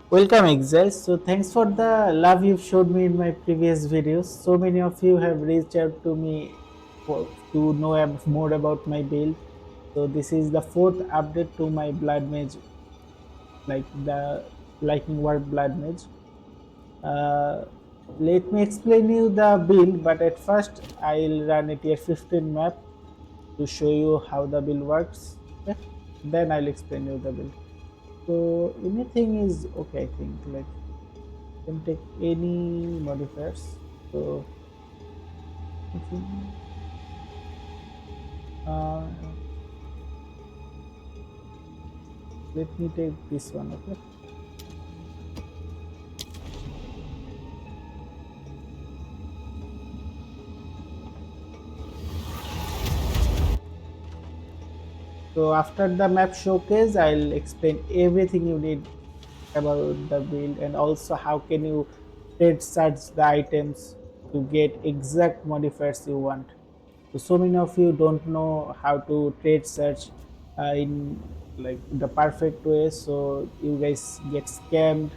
Welcome, Exile. So, thanks for the love you've showed me in my previous videos. So many of you have reached out to me to know more about my build. So, this is the fourth update to my Bloodmage, like the Lightning Ward Bloodmage. Uh, Let me explain you the build, but at first, I'll run a tier 15 map to show you how the build works. Okay? Then I'll explain you the build. So, anything is okay, I think. Like, can take any modifiers. So uh, let me take this one. Okay. So after the map showcase, I'll explain everything you need about the build and also how can you trade search the items to get exact modifiers you want. So many of you don't know how to trade search in like the perfect way, so you guys get scammed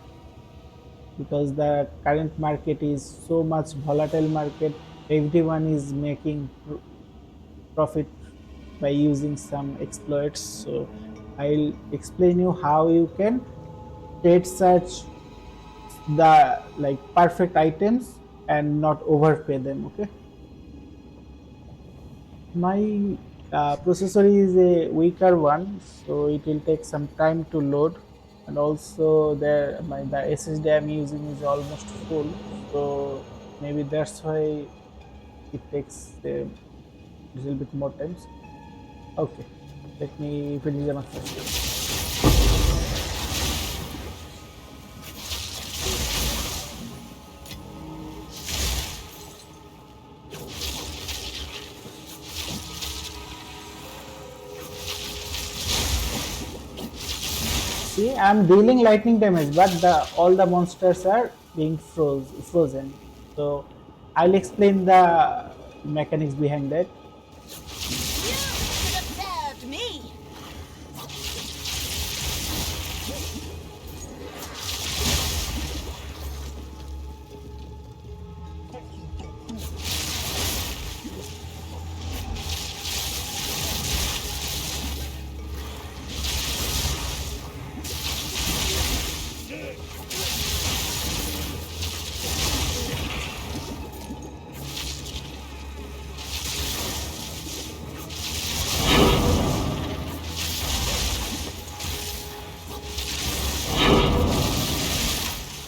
because the current market is so much volatile market. Everyone is making profit by using some exploits. So I'll explain you how you can trade search the like perfect items and not overpay them. Okay. My processor is a weaker one, so it will take some time to load. And also, the SSD I'm using is almost full, so maybe that's why it takes a little bit more times. Okay, let me finish the first. See, I'm dealing lightning damage, but all the monsters are being frozen. So I'll explain the mechanics behind that. You should have served me.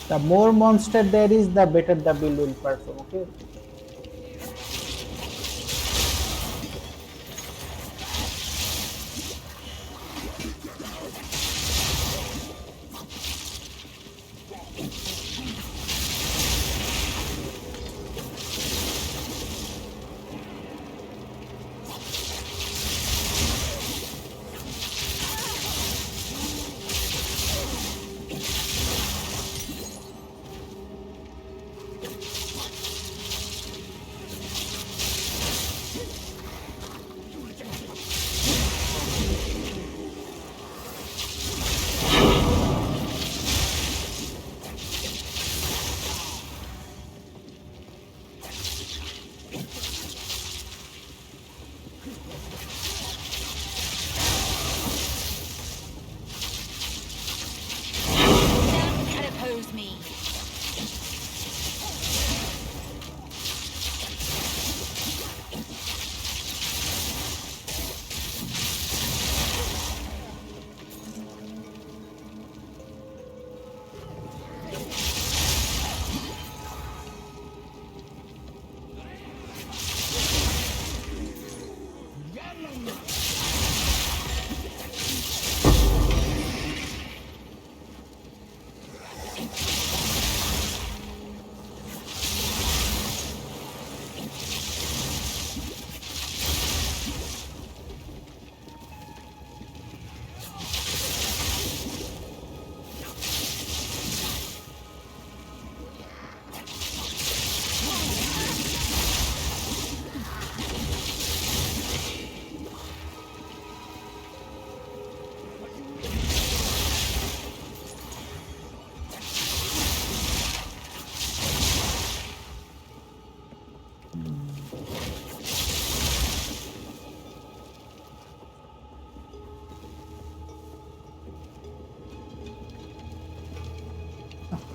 The more monster there is, the better the build will perform. Okay.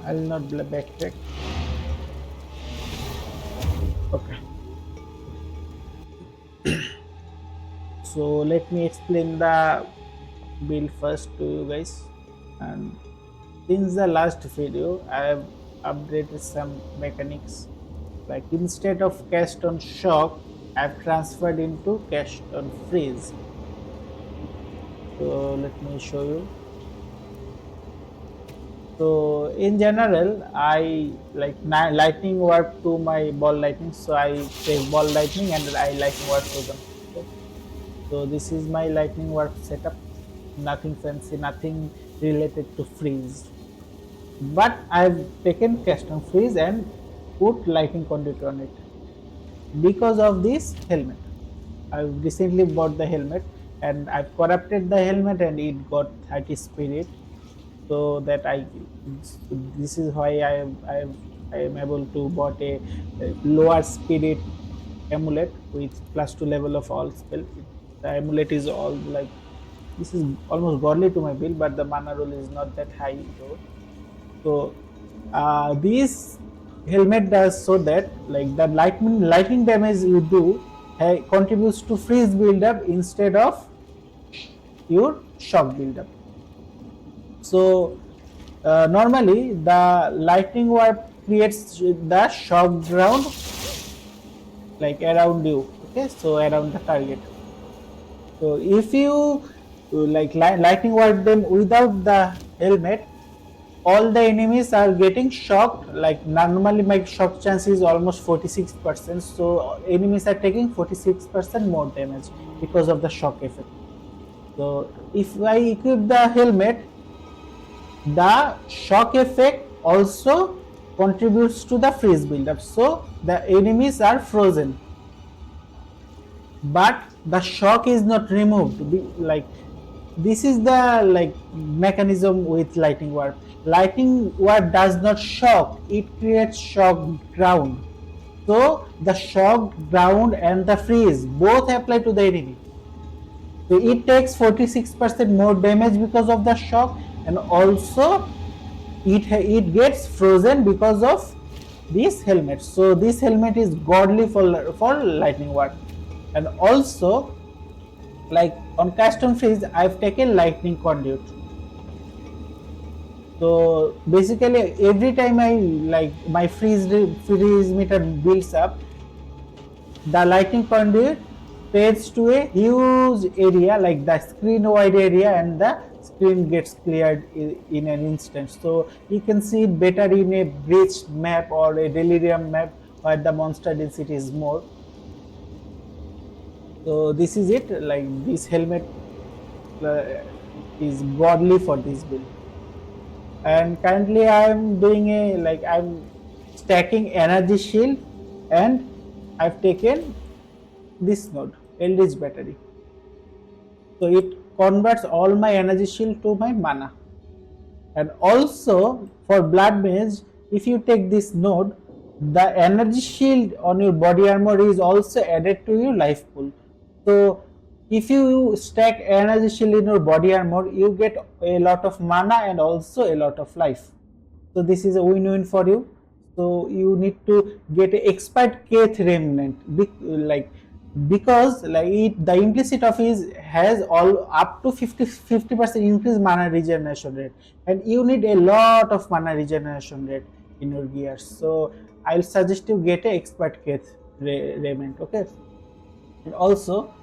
I'll not backtrack. Okay, so let me explain the build first to you guys. And since the last video, I have updated some mechanics. Like instead of cast on shock, I've transferred into cast on freeze. So let me show you. So in general, I like lightning warp to my ball lightning. So I take ball lightning and I lightning warp to them. Okay. So this is my lightning warp setup. Nothing fancy, nothing related to freeze. But I've taken custom freeze and put lightning conduit on it because of this helmet. I recently bought the helmet and I've corrupted the helmet and it got 30 spirit, so that this is why I am able to bought a lower spirit amulet with +2 level of all spell. The amulet is all like, this is almost godly to my build, but the mana roll is not that high though. So this helmet does so that like the lightning damage you do contributes to freeze build up instead of your shock build up. So normally the lightning warp creates the shock ground like around you. Okay, so around the target. So if you like lightning warp them without the helmet, all the enemies are getting shocked. Like normally my shock chance is almost 46%, so enemies are taking 46% more damage because of the shock effect. So if I equip the helmet, the shock effect also contributes to the freeze buildup, so the enemies are frozen, but the shock is not removed. Like this is the like mechanism with lightning warp. Lightning warp does not shock, it creates shock ground. So the shock ground and the freeze both apply to the enemy. So it takes 46% more damage because of the shock, and also it gets frozen because of this helmet. So this helmet is godly for lightning warp. And also, like on custom freeze, I've taken lightning conduit. So basically every time I like my freeze meter builds up, the lightning conduit spreads to a huge area, like the screen wide area, and the screen gets cleared in an instant. So you can see it better in a breached map or a delirium map where the monster density is more. So this is it. Like this helmet uh, is godly for this build. And currently I'm doing a like I'm stacking energy shield, and I've taken this node Eldritch battery. So it converts all my energy shield to my mana. And also for Bloodmage, if you take this node, the energy shield on your body armor is also added to your life pool. So if you stack energy shield in your body armor, you get a lot of mana and also a lot of life. So this is a win-win for you. So you need to get an expert Keth remnant, like because like the implicit of is has all up to 50% increased mana regeneration rate, and you need a lot of mana regeneration rate in your gears. So I'll suggest you get a expert Keth remnant. Okay, and also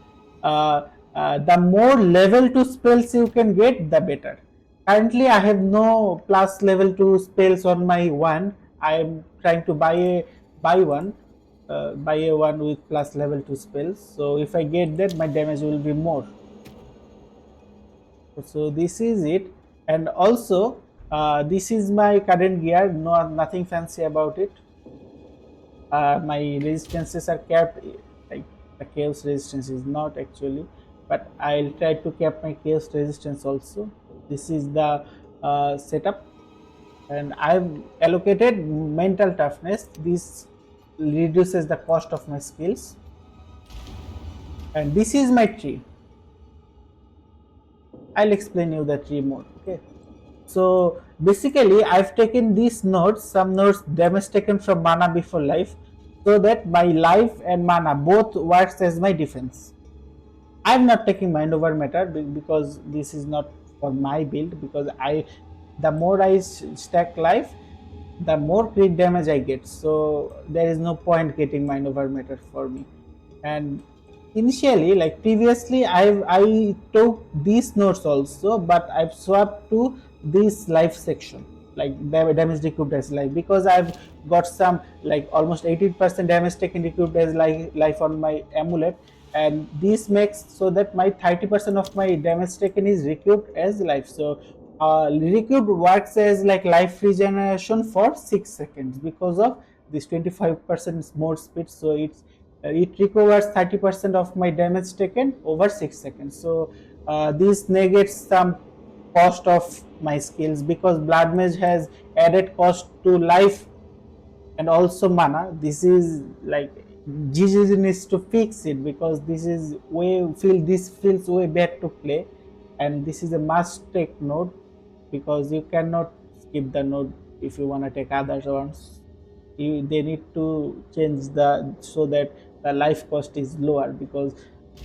the more level 2 spells you can get, the better. Currently I have no plus level 2 spells on my one. I am trying to buy one buy a one with plus level 2 spells. So if I get that, my damage will be more. So this is it. And also this is my current gear. No, nothing fancy about it. My resistances are capped, like the chaos resistance is not actually, but I'll try to cap my chaos resistance also. This is the setup, and I've allocated mental toughness. This reduces the cost of my skills, and this is my tree. I'll explain you the tree more. Okay, So basically, I've taken these nodes, some nodes damage taken from mana before life, so that my life and mana both works as my defense. I'm not taking mind over matter because this is not for my build. Because the more I stack life, the more crit damage I get. So there is no point getting mind over matter for me. And initially, like previously, I took these nodes also, but I've swapped to this life section, like damage recouped as life, because I've got some like almost 18% damage taken recouped as life on my amulet, and this makes so that my 30% of my damage taken is recouped as life. So recouped works as like life regeneration for 6 seconds because of this 25% more speed. So it recovers 30% of my damage taken over 6 seconds. So this negates some cost of my skills, because Bloodmage has added cost to life and also mana. This is like GGG needs to fix it, because this feels way bad to play, and this is a must take node, because you cannot skip the node if you want to take other ones. They need to change the so that the life cost is lower, because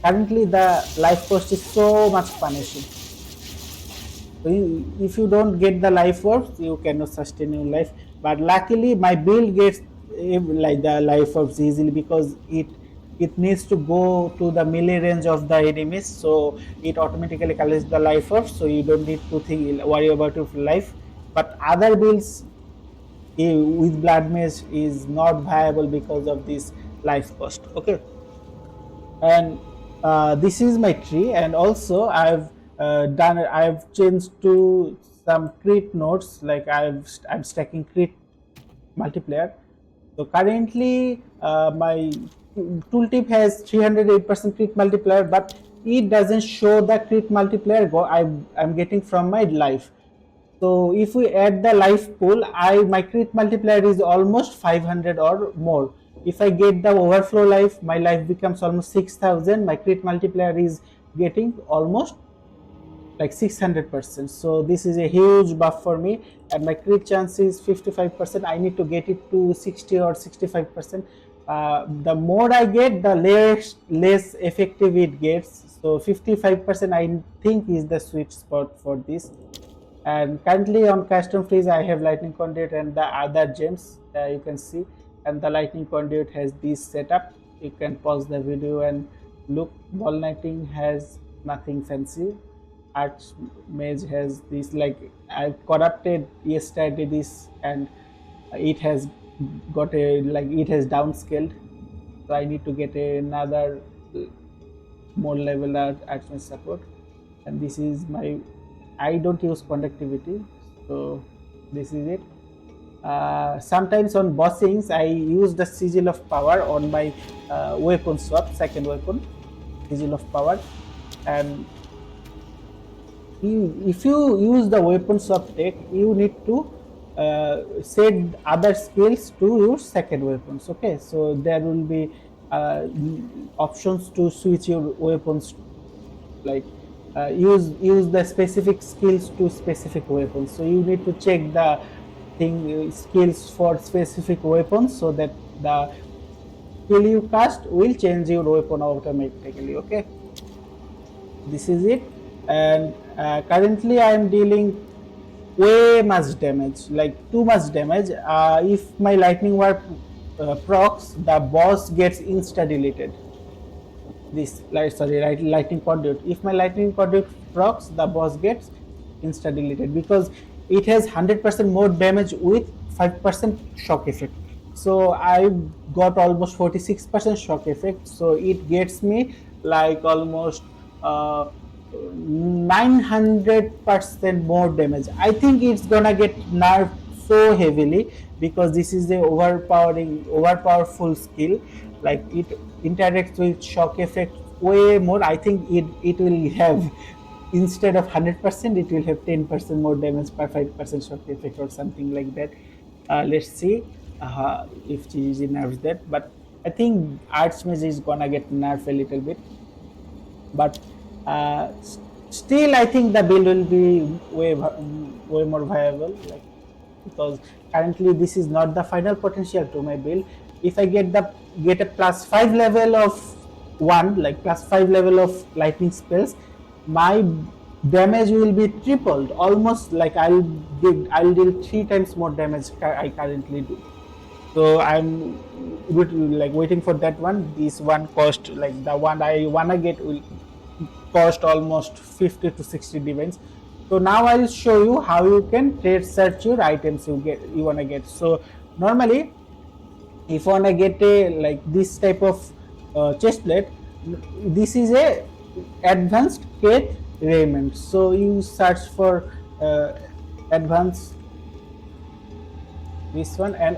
currently the life cost is so much punishing. So if you don't get the life orbs, you cannot sustain your life. But luckily, my build gets like the life orbs easily, because it needs to go to the melee range of the enemies, so it automatically collects the life orbs. So you don't need to worry about your life. But other builds with blood mage is not viable because of this life cost. Okay, and this is my tree, and also I've changed to some crit nodes, like I'm stacking crit multiplier. So currently my tooltip has 308% crit multiplier, but it doesn't show the crit multiplier I'm getting from my life. So if we add the life pool, my crit multiplier is almost 500 or more. If I get the overflow life, my life becomes almost 6,000. My crit multiplier is getting almost like 600%. So this is a huge buff for me, and my crit chance is 55%. I need to get it to 60 or 65%. The more I get, the less effective it gets. So 55% I think is the sweet spot for this. And currently on custom freeze, I have lightning conduit and the other gems, you can see. And the lightning conduit has this setup. You can pause the video and look. Ball knighting has nothing fancy. Archmage has this, like I corrupted yesterday this, and it has got a, like it has downscaled. So I need to get another more level Archmage support. And this is my, I don't use conductivity, so this is it. Sometimes on bossings, I use the sigil of power on my weapon swap, second weapon, sigil of power. And if you use the weapon swap tech, you need to set other skills to your second weapons. Okay, so there will be options to switch your weapons, like use the specific skills to specific weapons. So you need to check the skills for specific weapons, so that the skill you cast will change your weapon automatically. Okay, this is it. And currently I am dealing way much damage, like too much damage. If my lightning warp procs, the boss gets insta deleted. This lightning conduit, if my lightning conduit procs, the boss gets insta deleted, because it has 100% more damage with 5% shock effect. So I got almost 46% shock effect, so it gets me like almost 900% more damage. I think it's gonna get nerfed so heavily, because this is a overpowerful skill. Like it interacts with shock effect way more. I think it will have, instead of 100%, it will have 10% more damage per 5% shock effect or something like that. Let's see if GG nerfs that. But I think Archmage is gonna get nerfed a little bit. But Still I think the build will be way more viable, like, because currently this is not the final potential to my build. If I get a +5 level of one, like +5 level of lightning spells, my damage will be tripled, almost like I'll deal 3 times more damage I currently do. So I'm like waiting for that one. This one cost, like the one I wanna get, will cost almost 50 to 60 divines. So now I'll show you how you can trade search your items you wanna get. So normally, if you wanna get a like this type of chest plate, this is a advanced Kate raiment. So you search for advanced this one, and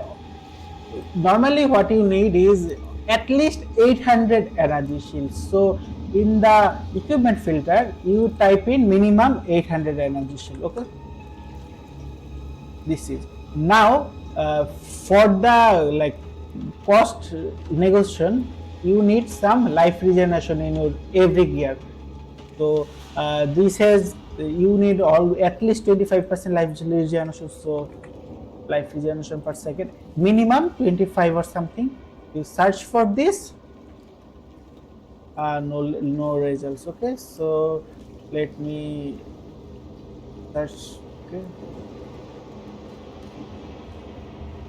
normally what you need is at least 800 energy shields. So in the equipment filter, you type in minimum 800 energy shield. Okay, this is now for the like cost negotiation. You need some life regeneration in your every gear. So this has, you need all at least 25% life regeneration. So life regeneration per second, minimum 25 or something. You search for this, no results. Okay, so let me search. Okay,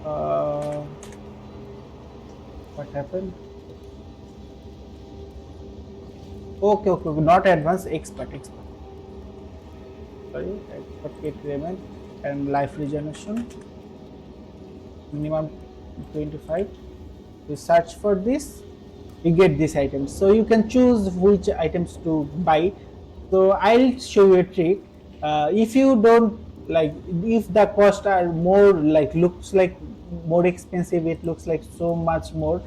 uh, what happened? Okay, not advanced, expert. Sorry, expert kit remain and life regeneration minimum 25. You search for this, you get this item. So you can choose which items to buy. So I'll show you a trick. If you don't like, if the cost are more, like looks like more expensive, it looks like so much more,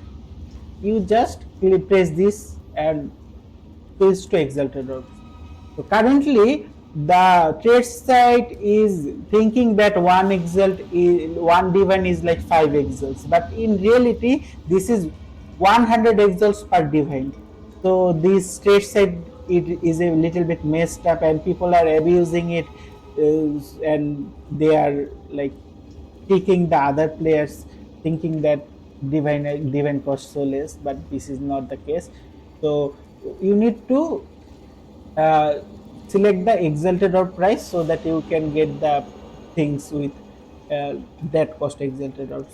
you just press this and switch to exalted orbs. So currently, the trade site is thinking that one divine is like 5 exals, but in reality, this is 100 exals per divine. So this trade site, it is a little bit messed up, and people are abusing it, and they are like tricking the other players, thinking that divine costs so less, but this is not the case. So you need to uh, select the exalted or price so that you can get the things with that cost exalted or,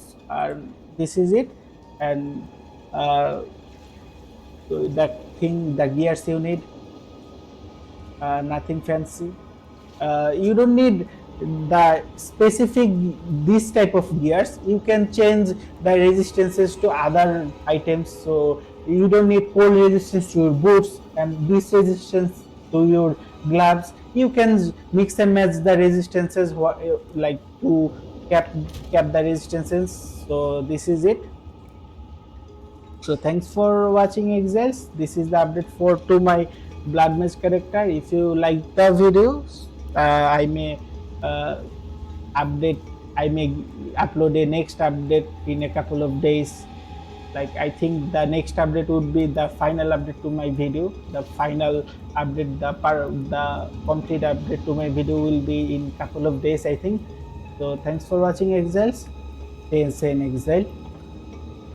this is it. And so that thing, the gears you need, nothing fancy. You don't need the specific this type of gears. You can change the resistances to other items. So you don't need cold resistance to your boots and this resistance to your gloves. You can mix and match the resistances, like to cap the resistances. So this is it. So thanks for watching Exiles. This is the update for to my Bloodmage character. If you like the videos, I may uh, update. I may upload a next update in a couple of days. Like I think the next update would be the final update to my video. The final update, the complete update to my video will be in couple of days, I think. So thanks for watching Exiles. Stay insane, Exile.